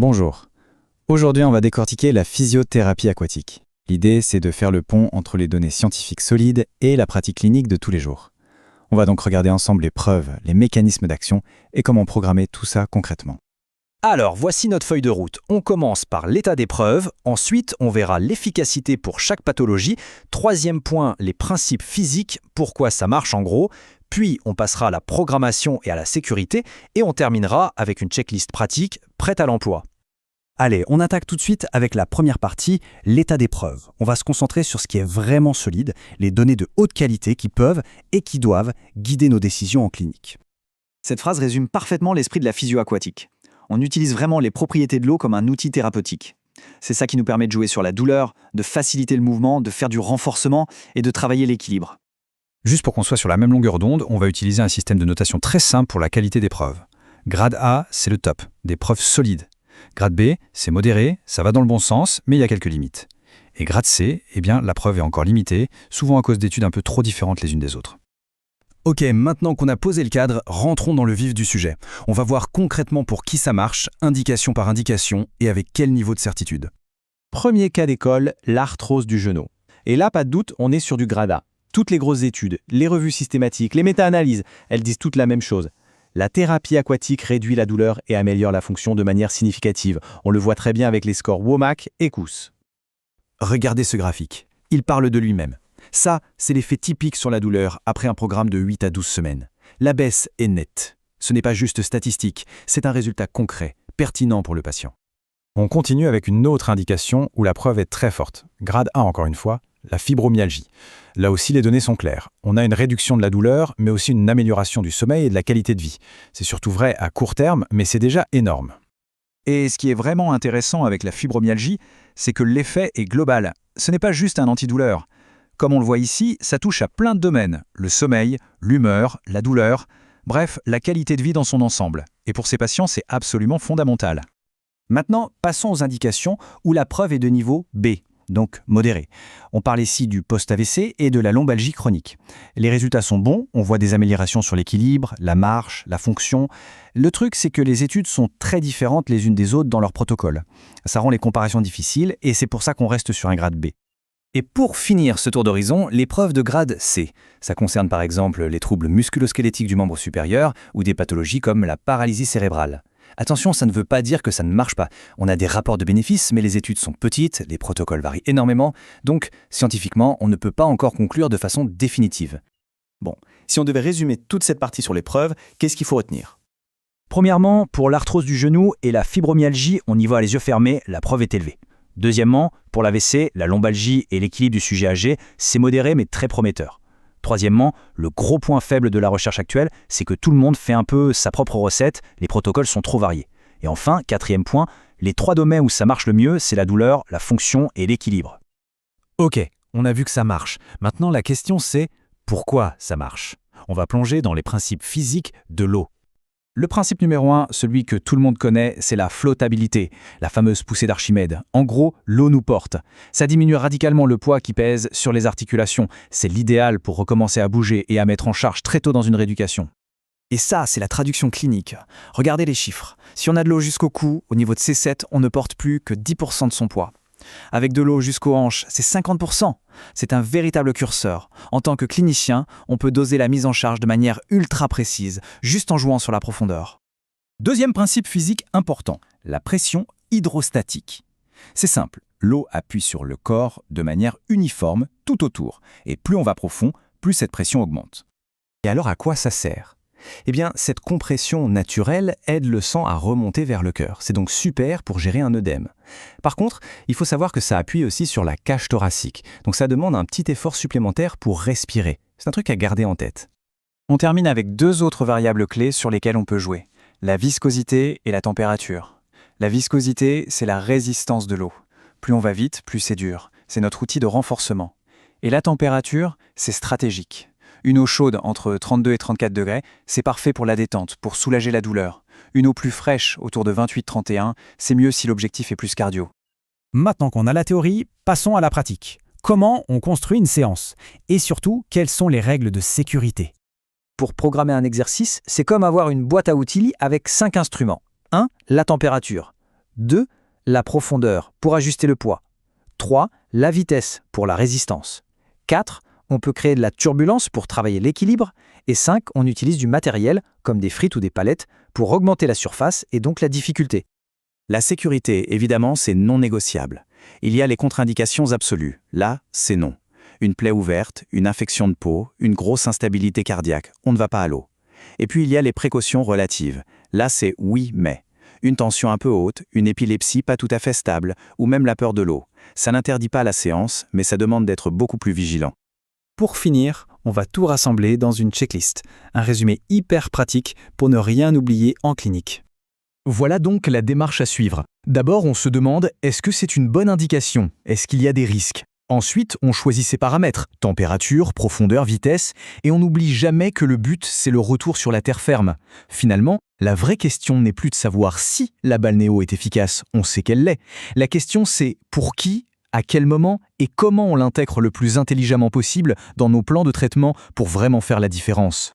Bonjour. Aujourd'hui, on va décortiquer la physiothérapie aquatique. L'idée, c'est de faire le pont entre les données scientifiques solides et la pratique clinique de tous les jours. On va donc regarder ensemble les preuves, les mécanismes d'action et comment programmer tout ça concrètement. Alors, voici notre feuille de route. On commence par l'état des preuves, ensuite on verra l'efficacité pour chaque pathologie, troisième point, les principes physiques, pourquoi ça marche en gros, puis on passera à la programmation et à la sécurité, et on terminera avec une checklist pratique prête à l'emploi. Allez, on attaque tout de suite avec la première partie, l'état des preuves. On va se concentrer sur ce qui est vraiment solide, les données de haute qualité qui peuvent et qui doivent guider nos décisions en clinique. Cette phrase résume parfaitement l'esprit de la physio aquatique. On utilise vraiment les propriétés de l'eau comme un outil thérapeutique. C'est ça qui nous permet de jouer sur la douleur, de faciliter le mouvement, de faire du renforcement et de travailler l'équilibre. Juste pour qu'on soit sur la même longueur d'onde, on va utiliser un système de notation très simple pour la qualité des preuves. Grade A, c'est le top, des preuves solides. Grade B, c'est modéré, ça va dans le bon sens, mais il y a quelques limites. Et grade C, eh bien, la preuve est encore limitée, souvent à cause d'études un peu trop différentes les unes des autres. Ok, maintenant qu'on a posé le cadre, rentrons dans le vif du sujet. On va voir concrètement pour qui ça marche, indication par indication, et avec quel niveau de certitude. Premier cas d'école, l'arthrose du genou. Et là, pas de doute, on est sur du grade A. Toutes les grosses études, les revues systématiques, les méta-analyses, elles disent toutes la même chose. La thérapie aquatique réduit la douleur et améliore la fonction de manière significative. On le voit très bien avec les scores WOMAC et KOOS. Regardez ce graphique. Il parle de lui-même. Ça, c'est l'effet typique sur la douleur après un programme de 8 à 12 semaines. La baisse est nette. Ce n'est pas juste statistique, c'est un résultat concret, pertinent pour le patient. On continue avec une autre indication où la preuve est très forte. Grade A encore une fois, la fibromyalgie. Là aussi, les données sont claires. On a une réduction de la douleur, mais aussi une amélioration du sommeil et de la qualité de vie. C'est surtout vrai à court terme, mais c'est déjà énorme. Et ce qui est vraiment intéressant avec la fibromyalgie, c'est que l'effet est global. Ce n'est pas juste un antidouleur. Comme on le voit ici, ça touche à plein de domaines. Le sommeil, l'humeur, la douleur, bref, la qualité de vie dans son ensemble. Et pour ces patients, c'est absolument fondamental. Maintenant, passons aux indications où la preuve est de niveau B, donc modéré. On parle ici du post-AVC et de la lombalgie chronique. Les résultats sont bons, on voit des améliorations sur l'équilibre, la marche, la fonction. Le truc, c'est que les études sont très différentes les unes des autres dans leur protocole. Ça rend les comparaisons difficiles et c'est pour ça qu'on reste sur un grade B. Et pour finir ce tour d'horizon, l'épreuve de grade C. Ça concerne par exemple les troubles musculo-squelettiques du membre supérieur ou des pathologies comme la paralysie cérébrale. Attention, ça ne veut pas dire que ça ne marche pas. On a des rapports de bénéfices, mais les études sont petites, les protocoles varient énormément, donc scientifiquement, on ne peut pas encore conclure de façon définitive. Bon, si on devait résumer toute cette partie sur les preuves, qu'est-ce qu'il faut retenir ? Premièrement, pour l'arthrose du genou et la fibromyalgie, on y va les yeux fermés, la preuve est élevée. Deuxièmement, pour l'AVC, la lombalgie et l'équilibre du sujet âgé, c'est modéré mais très prometteur. Troisièmement, le gros point faible de la recherche actuelle, c'est que tout le monde fait un peu sa propre recette, les protocoles sont trop variés. Et enfin, quatrième point, les trois domaines où ça marche le mieux, c'est la douleur, la fonction et l'équilibre. Ok, on a vu que ça marche. Maintenant, la question c'est pourquoi ça marche ? On va plonger dans les principes physiques de l'eau. Le principe numéro 1, celui que tout le monde connaît, c'est la flottabilité, la fameuse poussée d'Archimède. En gros, l'eau nous porte. Ça diminue radicalement le poids qui pèse sur les articulations. C'est l'idéal pour recommencer à bouger et à mettre en charge très tôt dans une rééducation. Et ça, c'est la traduction clinique. Regardez les chiffres. Si on a de l'eau jusqu'au cou, au niveau de C7, on ne porte plus que 10% de son poids. Avec de l'eau jusqu'aux hanches, c'est 50%. C'est un véritable curseur. En tant que clinicien, on peut doser la mise en charge de manière ultra précise, juste en jouant sur la profondeur. Deuxième principe physique important, la pression hydrostatique. C'est simple, l'eau appuie sur le corps de manière uniforme tout autour, et plus on va profond, plus cette pression augmente. Et alors à quoi ça sert ? Eh bien, cette compression naturelle aide le sang à remonter vers le cœur. C'est donc super pour gérer un œdème. Par contre, il faut savoir que ça appuie aussi sur la cage thoracique. Donc ça demande un petit effort supplémentaire pour respirer. C'est un truc à garder en tête. On termine avec deux autres variables clés sur lesquelles on peut jouer. La viscosité et la température. La viscosité, c'est la résistance de l'eau. Plus on va vite, plus c'est dur. C'est notre outil de renforcement. Et la température, c'est stratégique. Une eau chaude entre 32 et 34 degrés, c'est parfait pour la détente, pour soulager la douleur. Une eau plus fraîche, autour de 28-31, c'est mieux si l'objectif est plus cardio. Maintenant qu'on a la théorie, passons à la pratique. Comment on construit une séance ? Et surtout, quelles sont les règles de sécurité ? Pour programmer un exercice, c'est comme avoir une boîte à outils avec 5 instruments. 1. La température. 2. La profondeur pour ajuster le poids. 3. La vitesse pour la résistance. 4. On peut créer de la turbulence pour travailler l'équilibre. Et 5. On utilise du matériel, comme des frites ou des palettes, pour augmenter la surface et donc la difficulté. La sécurité, évidemment, c'est non négociable. Il y a les contre-indications absolues. Là, c'est non. Une plaie ouverte, une infection de peau, une grosse instabilité cardiaque, on ne va pas à l'eau. Et puis il y a les précautions relatives. Là, c'est oui, mais. Une tension un peu haute, une épilepsie pas tout à fait stable, ou même la peur de l'eau. Ça n'interdit pas la séance, mais ça demande d'être beaucoup plus vigilant. Pour finir, on va tout rassembler dans une checklist, un résumé hyper pratique pour ne rien oublier en clinique. Voilà donc la démarche à suivre. D'abord, on se demande, est-ce que c'est une bonne indication? Est-ce qu'il y a des risques? Ensuite, on choisit ses paramètres, température, profondeur, vitesse, et on n'oublie jamais que le but, c'est le retour sur la terre ferme. Finalement, la vraie question n'est plus de savoir si la balnéo est efficace, on sait qu'elle l'est. La question c'est pour qui, à quel moment et comment on l'intègre le plus intelligemment possible dans nos plans de traitement pour vraiment faire la différence.